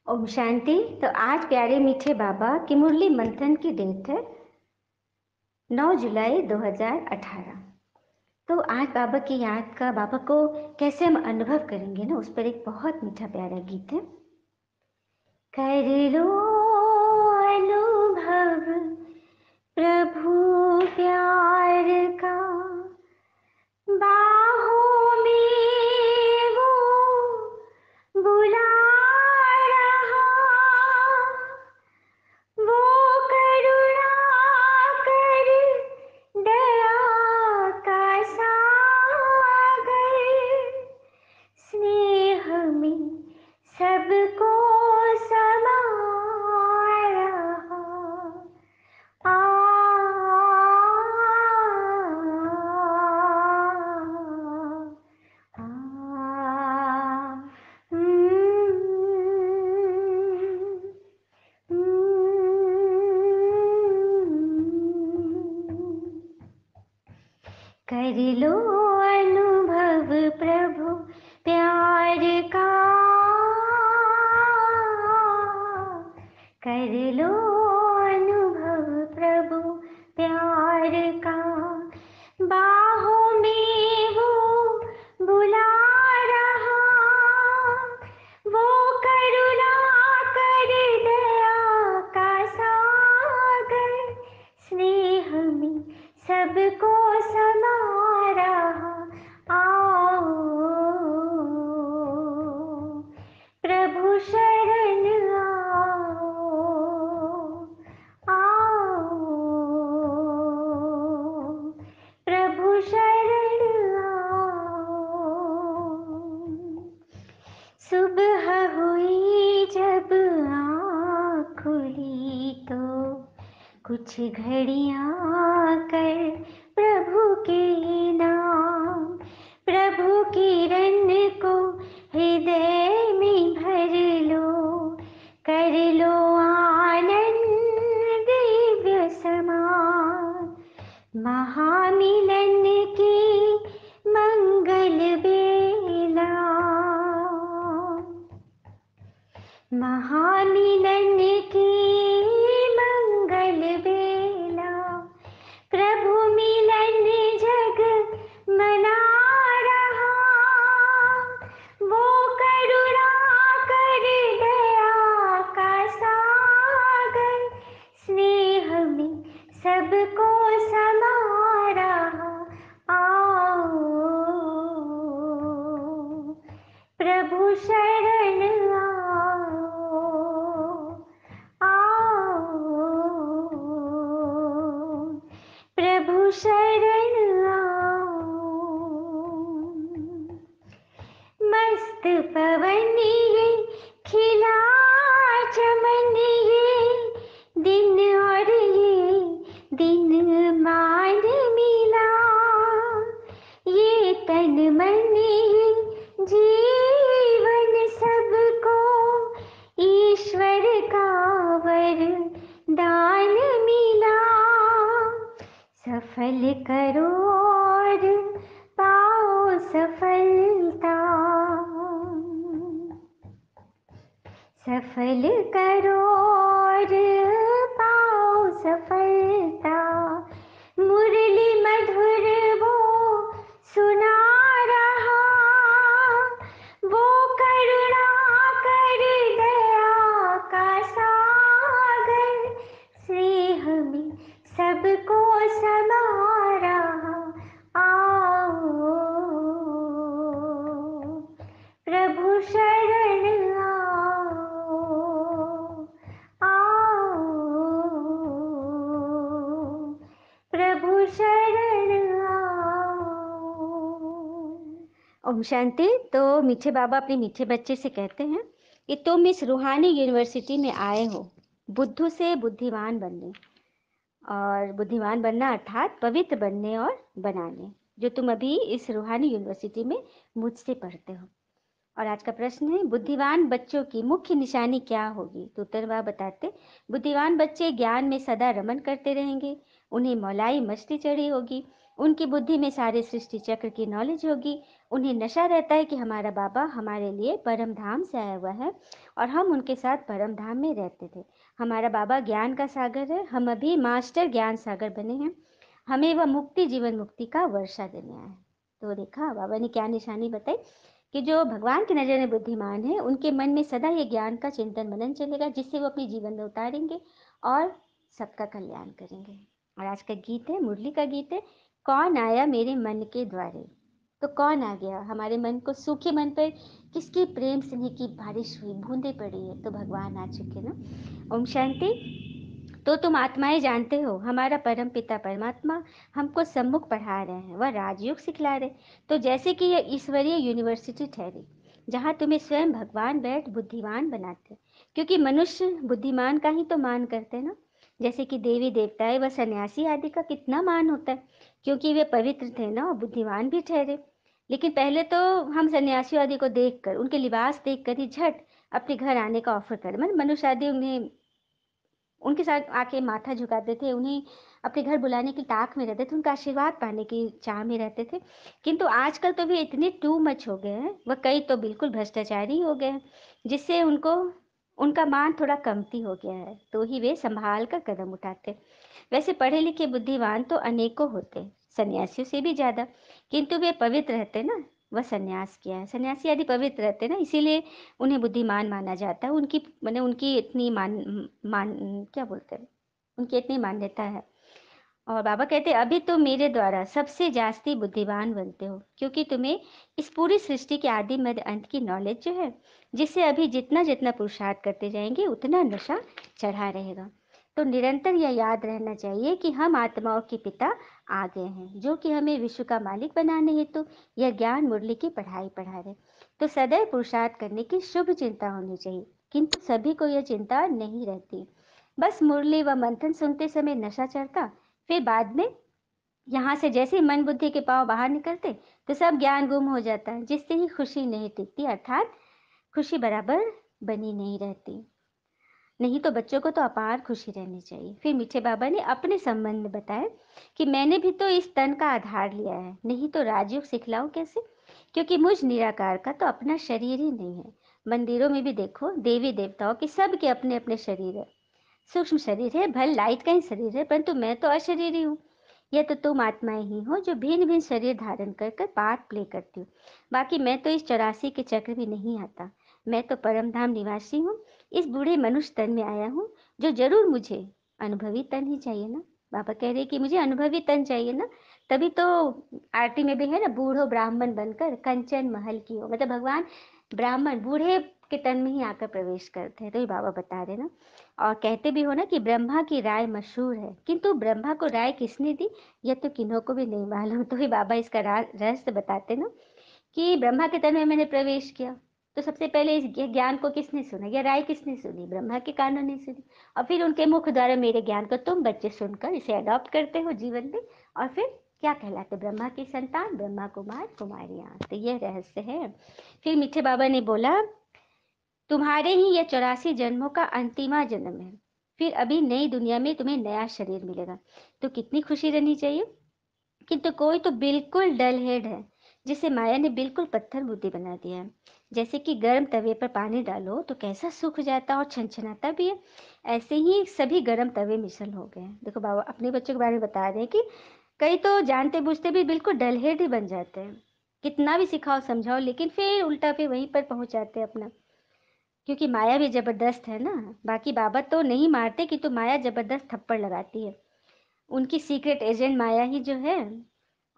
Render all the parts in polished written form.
ओम शांति। तो आज प्यारे मीठे बाबा की मुरली मंथन की डेट है 9 जुलाई 2018। तो आज बाबा की याद का बाबा को कैसे हम अनुभव करेंगे ना, उस पर एक बहुत मीठा प्यारा गीत है। कर लो अनुभव प्रभु प्यार का, बाहों में वो बुला रहा, वो करुणा कर दया का सागर, स्नेह में सबको समा रहा। आ, आ, कर लो अनुभव प्रभु प्यार का, कर लो अनुभव प्रभु प्यार का, बाहों में वो बुला रहा, वो करुणा कर दया का सागर, स्नेह में सबको समा रहा। आओ प्रभु शरण आओ, आओ प्रभु शरण आओ। सुबह हुई जब आँख खुली तो कुछ घड़ियाँ कर प्रभु के नाम, प्रभु किरण को हृदय में भर लो, कर लो आनंद दिव्य समान, महामिलन की मंगल बेला, महामिलन की मंगल बेला, प्रभु मिलन जग मना रहा, वो करुणा कर दया का सागर, स्नेह में सबको समा रहा। आओ प्रभु शरण आओ, आओ प्रभु शरण आओ। मस्त पवन ये खिला चमन, ये दिन और ये दिन मान मिला, ये तन मन ये जीवन सबको ईश्वर का वरदान मिला, सफल करो और पाओ सफलता, सफल करो और पाओ सफलता, मुरली मधुर वो सुना रहा, वो करुणा कर दया का सागर, स्नेह में सबको समा रहा। आओ प्रभु शरण आओ, आओ प्रभु शरण आओ। ओम शांति। तो मीठे बाबा अपने मीठे बच्चे से कहते हैं कि तुम इस रूहानी यूनिवर्सिटी में आए हो बुद्धू से बुद्धिमान बनने, और बुद्धिमान बनना अर्थात पवित्र बनने और बनाने, जो तुम अभी इस रूहानी यूनिवर्सिटी में मुझसे पढ़ते हो। और आज का प्रश्न है, बुद्धिमान बच्चों की मुख्य निशानी क्या होगी? तो उत्तर वह बताते, बुद्धिमान बच्चे ज्ञान में सदा रमन करते रहेंगे, उन्हें मौलाई मस्ती चढ़ी होगी, उनकी बुद्धि में सारे सृष्टि चक्र की नॉलेज होगी। उन्हें नशा रहता है कि हमारा बाबा हमारे लिए परम धाम से आया हुआ है और हम उनके साथ परम धाम में रहते थे। हमारा बाबा ज्ञान का सागर है, हम अभी मास्टर ज्ञान सागर बने हैं। हमें वह मुक्ति, जीवन मुक्ति का वर्षा देने आया है। तो देखा बाबा ने क्या निशानी बताई कि जो भगवान की नज़र में बुद्धिमान है, उनके मन में सदा ये ज्ञान का चिंतन मनन चलेगा, जिससे वो अपने जीवन में उतारेंगे और सबका कल्याण करेंगे। और आज का गीत है, मुरली का गीत है, कौन आया मेरे मन के द्वारे। तो कौन आ गया हमारे मन को, सूखे मन पर किसकी प्रेम स्नेह की बारिश हुई, बूंदे पड़ी है, तो भगवान आ चुके ना। ओम शांति। तो तुम आत्माएं जानते हो, हमारा परम पिता परमात्मा हमको सम्मुख पढ़ा रहे हैं, वह राजयोग सिखला रहे। तो जैसे कि यह ईश्वरीय यूनिवर्सिटी ठहरी, जहाँ तुम्हें स्वयं भगवान बैठ बुद्धिमान बनाते, क्योंकि मनुष्य बुद्धिमान का ही तो मान करते हैं ना। जैसे कि देवी देवताएं व सन्यासी आदि का कितना मान होता है, क्योंकि वे पवित्र थे ना और बुद्धिमान भी ठहरे। लेकिन पहले तो हम सन्यासियों आदि को देखकर, उनके लिबास देखकर ही झट अपने घर आने का ऑफर कर, मतलब मनुष्य आदि उन्हें, उनके साथ आके माथा झुकाते थे, उन्हें अपने घर बुलाने की ताक में रहते थे, उनका आशीर्वाद पाने की चाह में रहते थे। किंतु आजकल तो वे इतने टू मच हो गए हैं, वह कई तो बिल्कुल भ्रष्टाचारी हो गए हैं, जिससे उनको, उनका मान थोड़ा कमती हो गया है, तो ही वे संभाल कर कदम उठाते। वैसे पढ़े लिखे बुद्धिमान तो अनेकों होते, सन्यासियों से भी ज्यादा, किंतु वे पवित्र रहते ना। वह सन्यास किया है, सन्यासी आदि पवित्र रहते ना, इसीलिए उन्हें बुद्धिमान माना जाता है। उनकी मैंने उनकी इतनी मान क्या बोलते हैं, उनकी इतनी मान्यता है। और बाबा कहते हैं, अभी तुम मेरे द्वारा सबसे जास्ती बुद्धिमान बनते हो, क्योंकि तुम्हें इस पूरी सृष्टि के आदि मध्य अंत की नॉलेज जो है, जिससे अभी जितना जितना पुरुषार्थ करते जाएंगे उतना नशा चढ़ा रहेगा। तो निरंतर यह याद रहना चाहिए कि हम आत्माओं के पिता आ गए हैं, जो कि हमें विश्व का मालिक बनाने हेतु यह ज्ञान मुरली की पढ़ाई पढ़ा रहे। तो सदैव पुरुषार्थ करने की शुभ चिंता होनी चाहिए, किंतु सभी को यह चिंता नहीं रहती। बस मुरली व मंथन सुनते समय नशा चढ़ता, फिर बाद में यहाँ से जैसे ही मन बुद्धि के पांव बाहर निकलते, तो सब ज्ञान गुम हो जाता है, जिससे ही खुशी नहीं टिकती, अर्थात खुशी बराबर बनी नहीं रहती। नहीं तो बच्चों को तो अपार खुशी रहनी चाहिए। फिर मीठे बाबा ने अपने संबंध में बताया कि मैंने भी तो इस तन का आधार लिया है, नहीं तो राजयोग सिखलाऊं कैसे, क्योंकि मुझ निराकार का तो अपना शरीर ही नहीं है। मंदिरों में भी देखो, देवी देवताओं के सब के अपने अपने शरीर है, सूक्ष्म शरीर है, भल लाइट का ही शरीर है, परंतु मैं तो अशरीरी हूँ। यह तो तुम आत्माएं ही हो जो भिन्न भिन्न शरीर धारण कर कर पार्ट प्ले करती हो। बाकी मैं तो इस 84 के चक्र में नहीं आता। मैं तो परम धाम निवासी हूँ, इस बूढ़े मनुष्य तन में आया हूँ, जो जरूर मुझे अनुभवी तन ही चाहिए ना। बाबा कह रहे कि मुझे अनुभवी तन चाहिए ना, तभी तो आरती में भी है ना, बूढ़ो ब्राह्मण बनकर कंचन महल की हो, मतलब भगवान ब्राह्मण बूढ़े के तन में ही आकर प्रवेश करते हैं। तो ये बाबा बता रहे ना। और कहते भी हो ना कि ब्रह्मा की राय मशहूर है, किंतु ब्रह्मा को राय किसने दी, यह तो किन्हों को भी नहीं मालूम। तो ही बाबा इसका रहस्य बताते ना कि ब्रह्मा के तन में मैंने प्रवेश किया, तो सबसे पहले इस ज्ञान को किसने सुना, या राय किसने सुनी, ब्रह्मा के कानों ने सुनी। और फिर उनके मुख द्वारा मेरे ज्ञान को तुम बच्चे सुनकर इसे अडॉप्ट करते हो जीवन में, और फिर क्या कहलाते, ब्रह्मा की संतान, ब्रह्मा कुमार कुमारियां। तो यह रहस्य है। फिर मीठे बाबा ने बोला, तुम्हारे ही यह 84 जन्मों का अंतिमा जन्म है, फिर अभी नई दुनिया में तुम्हें नया शरीर मिलेगा। तो कितनी खुशी रहनी चाहिए। किंतु कोई तो बिल्कुल डल हेड है, जिसे माया ने बिल्कुल पत्थर बुद्धि बना दिया है। जैसे कि गर्म तवे पर पानी डालो तो कैसा सूख जाता और छनछनाता भी है, ऐसे ही सभी गर्म तवे मिसल हो गए हैं। देखो बाबा अपने बच्चों के बारे में बता रहे हैं कि कई तो जानते बुझते भी बिल्कुल डल हेड ही बन जाते हैं, कितना भी सिखाओ समझाओ, लेकिन फिर उल्टा फिर वहीं पर पहुंच जाते हैं अपना, क्योंकि माया भी जबरदस्त है ना। बाकी बाबा तो नहीं मारते कि तो माया जबरदस्त थप्पड़ लगाती है, उनकी सीक्रेट एजेंट माया ही जो है।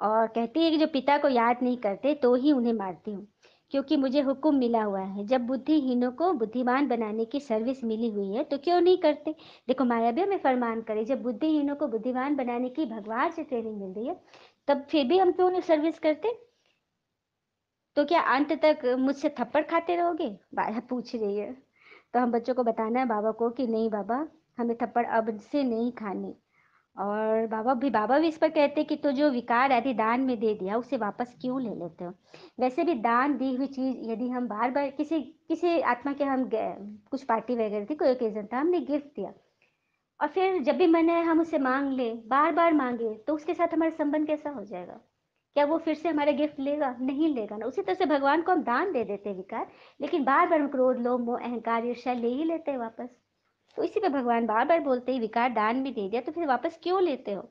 और कहती है कि जो पिता को याद नहीं करते तो ही उन्हें मारती हूँ, क्योंकि मुझे हुक्म मिला हुआ है, जब बुद्धिहीनों को बुद्धिमान बनाने की सर्विस मिली हुई है तो क्यों नहीं करते। देखो माया भी हमें फरमान करे, जब बुद्धिहीनों को बुद्धिमान बनाने की भगवान से ट्रेनिंग मिल रही है, तब फिर भी हम क्यों नहीं सर्विस करते। तो क्या अंत तक मुझसे थप्पड़ खाते रहोगे, बाबा पूछ रही है। तो हम बच्चों को बताना है बाबा को कि नहीं बाबा, हमें थप्पड़ अब से नहीं खाने। और बाबा भी इस पर कहते कि तो जो विकार आदि दान में दे दिया उसे वापस क्यों ले लेते हो। वैसे भी दान दी हुई चीज यदि हम बार बार किसी किसी आत्मा के हम कुछ पार्टी वगैरह थी, कोई ओकेजन था, हमने गिफ्ट दिया, और फिर जब भी मन है हम उसे मांग ले, बार बार मांगे, तो उसके साथ हमारा संबंध कैसा हो जाएगा? क्या वो फिर से हमारा गिफ्ट लेगा? नहीं लेगा ना। उसी तरह से भगवान को हम दान दे देते हैं विकार, लेकिन बार बार हम क्रोध लोभ मोह अहंकार ईर्ष्या ले ही लेते हैं वापस। तो इसी पे भगवान बार बार बोलते हैं विकार दान भी दे दिया तो फिर वापस क्यों लेते हो?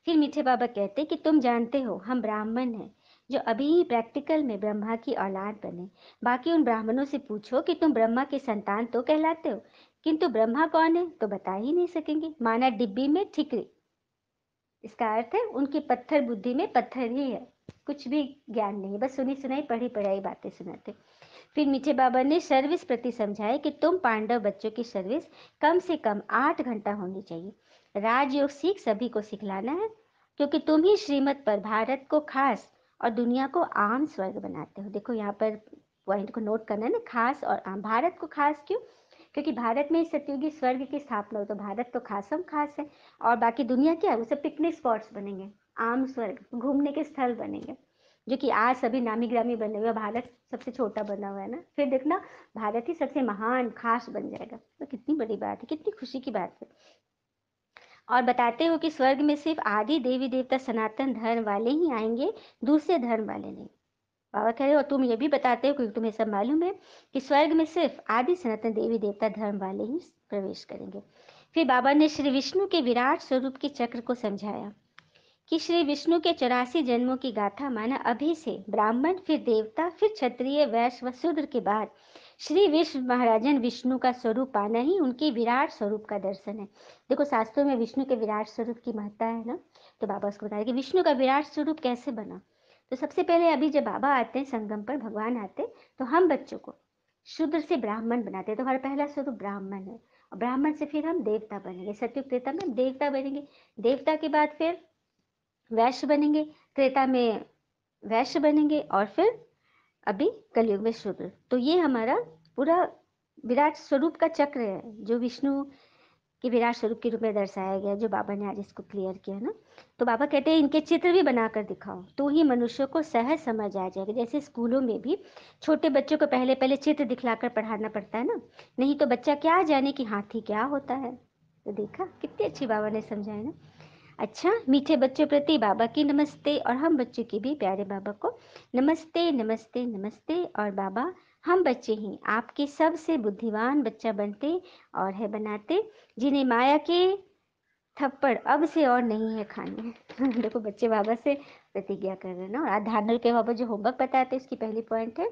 फिर मीठे बाबा कहते कि तुम जानते हो हम ब्राह्मण हैं जो अभी ही प्रैक्टिकल में ब्रह्मा की औलाद बने। बाकी उन ब्राह्मणों से पूछो कि तुम ब्रह्मा के संतान तो कहलाते हो, किंतु ब्रह्मा कौन है तो बता ही नहीं सकेंगे, माना डिब्बी में ठिकरी। इसका अर्थ है उनकी पत्थर बुद्धि में पत्थर ही है, कुछ भी ज्ञान नहीं, बस सुनी सुनाई पढ़ी पढ़ाई बातें सुनाते। फिर मीठे बाबा ने सर्विस प्रति समझाया कि तुम पांडव बच्चों की सर्विस कम से कम 8 घंटा होनी चाहिए। राजयोग सीख सभी को सिखलाना है, क्योंकि तुम ही श्रीमत पर भारत को खास और दुनिया को आम स्वर्ग बनाते हो। देखो यहाँ पर पॉइंट को नोट करना है ना, खास और आम। भारत को खास क्यों? क्योंकि भारत में सतयुगी स्वर्ग की स्थापना हो, तो भारत तो खासम खास है, और बाकी दुनिया क्या है, वो सब पिकनिक स्पॉट्स बनेंगे, आम स्वर्ग घूमने के स्थल बनेंगे, जो कि आज सभी नामी ग्रामी बने हुए। भारत सबसे छोटा बना हुआ है ना, फिर देखना भारत ही सबसे महान खास बन जाएगा। तो कितनी बड़ी बात है, कितनी खुशी की बात है। और बताते हो कि स्वर्ग में सिर्फ आदि देवी देवता सनातन धर्म वाले ही आएंगे, दूसरे धर्म वाले नहीं। बाबा कह रहे हो तुम ये भी बताते हो, क्योंकि तुम्हें सब मालूम है कि स्वर्ग में सिर्फ आदि सनातन देवी देवता धर्म वाले ही प्रवेश करेंगे। फिर बाबा ने श्री विष्णु के विराट स्वरूप के चक्र को समझाया कि श्री विष्णु के 84 जन्मों की गाथा माना अभी से ब्राह्मण, फिर देवता, फिर क्षत्रिय, वैश्य व शूद्र के बाद श्री विष्णु महाराजन विष्णु का स्वरूप पाना ही उनके विराट स्वरूप का दर्शन है। देखो शास्त्रों में विष्णु के विराट स्वरूप की महत्ता है ना, तो बाबा उसको बता रहे कि विष्णु का विराट स्वरूप कैसे बना। तो सबसे पहले अभी जब बाबा आते हैं संगम पर, भगवान आते, तो हम बच्चों को शूद्र से ब्राह्मण बनाते हैं, तो हमारा पहला स्वरूप ब्राह्मण है, और ब्राह्मण से फिर हम देवता बनेंगे, सतयुग त्रेता में हम देवता बनेंगे, देवता के बाद फिर वैश्य बनेंगे, त्रेता में वैश्य बनेंगे, और फिर अभी कलयुग में शूद्र। तो ये हमारा पूरा विराट स्वरूप का चक्र है, जो विष्णु के विराट स्वरूप के रूप में दर्शाया गया, जो बाबा ने आज इसको क्लियर किया ना। तो बाबा कहते हैं इनके चित्र भी बनाकर दिखाओ, तो ही मनुष्य को सहज समझ आ जाएगा। जैसे स्कूलों में भी छोटे बच्चों को पहले पहले चित्र दिखलाकर पढ़ाना पड़ता है ना, नहीं तो बच्चा क्या जाने कि हाथी क्या होता है। तो देखा कितनी अच्छी बाबा ने समझाया ना। अच्छा, मीठे बच्चों प्रति बाबा की नमस्ते, और हम बच्चों की भी प्यारे बाबा को नमस्ते नमस्ते नमस्ते। और बाबा हम बच्चे ही आपके सबसे बुद्धिमान बच्चा बनते और है बनाते, जिन्हें माया के थप्पड़ अब से और नहीं है खाने। देखो बच्चे बाबा से प्रतिज्ञा कर रहे हैं ना। और आज धारणा के बाबा जो होमवर्क बताते हैं, उसकी पहली पॉइंट है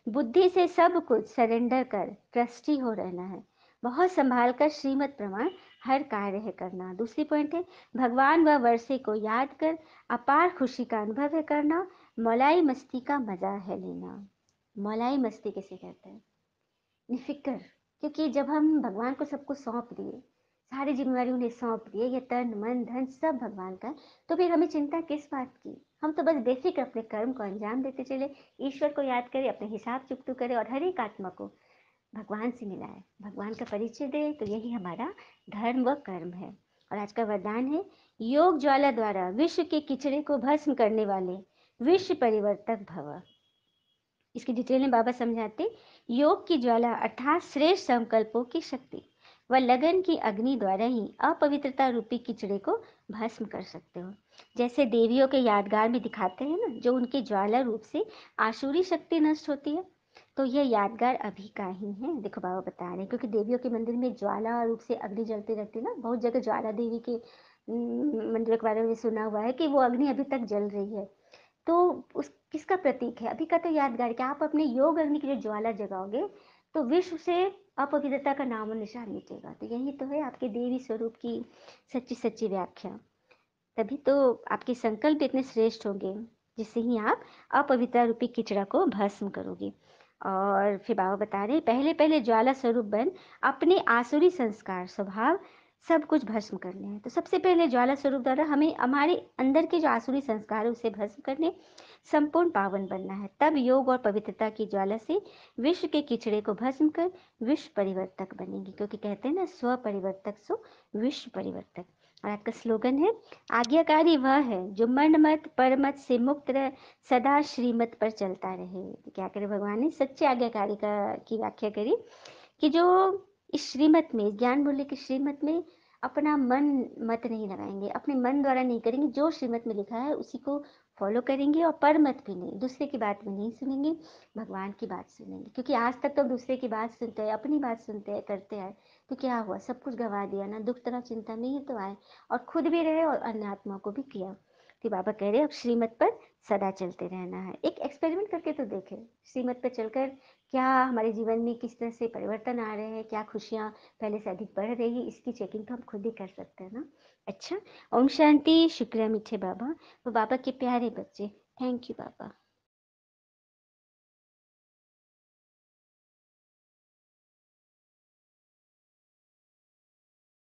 बुद्धि से सब कुछ सरेंडर कर ट्रस्टी हो रहना है, बहुत संभाल कर श्रीमत प्रमाण हर कार्य है करना। दूसरी पॉइंट है भगवान व वर्षे को याद कर अपार खुशी का अनुभव है करना, मौलाई मस्ती का मजा है लेना। मौलाई मस्ती किसे कहते हैं? निफिक्र। क्योंकि जब हम भगवान को सब कुछ सौंप दिए, सारी जिम्मेवारी उन्हें सौंप दिए, ये तन मन धन सब भगवान का, तो फिर हमें चिंता किस बात की? हम तो बस बेफिक्र अपने कर्म को अंजाम देते चले, ईश्वर को याद करें, अपने हिसाब चुकतू करें, और हर एक आत्मा को भगवान से मिलाए, भगवान का परिचय दे। तो यही हमारा धर्म व कर्म है। और आज का वरदान है योग ज्वाला द्वारा विश्व के किचड़े को भस्म करने वाले विश्व परिवर्तक भव। इसकी डिटेल में बाबा समझाते योग की ज्वाला अर्थात श्रेष्ठ संकल्पों की शक्ति व लगन की अग्नि द्वारा ही अपवित्रता रूपी किचड़े को भस्म कर सकते हो। जैसे देवियों के यादगार में दिखाते हैं ना, जो उनके ज्वाला रूप से आसुरी शक्ति नष्ट होती है, तो यह यादगार अभी का ही है। देखो बाबा बता रहे हैं, क्योंकि देवियों के मंदिर में ज्वाला रूप से अग्नि जलती रहती है ना, बहुत जगह ज्वाला देवी के मंदिर के बारे में सुना हुआ है कि वो अग्नि अभी तक जल रही है। तो उस किसका प्रतीक है? अभी का तो यादगार कि आप अपने योग अग्नि की जो ज्वाला जगाओगे, तो विश्व से अपवित्रता का नामो निशान मिटेगा। तो यही तो है आपके देवी स्वरूप की सच्ची सच्ची व्याख्या। तभी तो आपके संकल्प इतने श्रेष्ठ होंगे, जिससे ही आप अपवित्रता रूपी किचड़ा को भस्म करोगे। और फिर बाबा बता रहे पहले पहले ज्वाला स्वरूप बन अपने आसुरी संस्कार स्वभाव सब कुछ भस्म करने हैं। तो सबसे पहले ज्वाला स्वरूप द्वारा हमें हमारे अंदर के जो आसुरी संस्कार है उसे भस्म करने, संपूर्ण पावन बनना है। तब योग और पवित्रता की ज्वाला से विश्व के किचड़े को भस्म कर विश्व परिवर्तक बनेंगे, क्योंकि कहते हैं ना स्व परिवर्तक सो विश्व परिवर्तक। और आपका स्लोगन है आज्ञाकारी वह है जो मन मत परमत से मुक्त रह सदा श्रीमत पर चलता रहे। क्या करे भगवान ने सच्चे आज्ञाकारी का की व्याख्या करी कि जो इस श्रीमत में, ज्ञान मूल्य की श्रीमत में अपना मन मत नहीं लगाएंगे, अपने मन द्वारा नहीं करेंगे, जो श्रीमत में लिखा है उसी को फॉलो करेंगे और पर मत भी नहीं, दूसरे की बात में नहीं सुनेंगे, भगवान की बात सुनेंगे। क्योंकि आज तक तो हम दूसरे की बात सुनते हैं, अपनी बात सुनते हैं, करते हैं, तो क्या हुआ, सब कुछ गंवा दिया ना, दुख तनाव चिंता में ही तो आए और खुद भी रहे और अन्य आत्मा को भी किया। तो बाबा कह रहे हैं अब श्रीमत पर सदा चलते रहना है। एक एक्सपेरिमेंट करके तो देखें, श्रीमत पर चलकर क्या हमारे जीवन में किस तरह से परिवर्तन आ रहे हैं, क्या खुशियाँ पहले से अधिक बढ़ रही है, इसकी चेकिंग तो हम खुद ही कर सकते हैं ना। अच्छा, ओम शांति, शुक्रिया मीठे बाबा, वो बाबा के प्यारे बच्चे। Thank you Baba.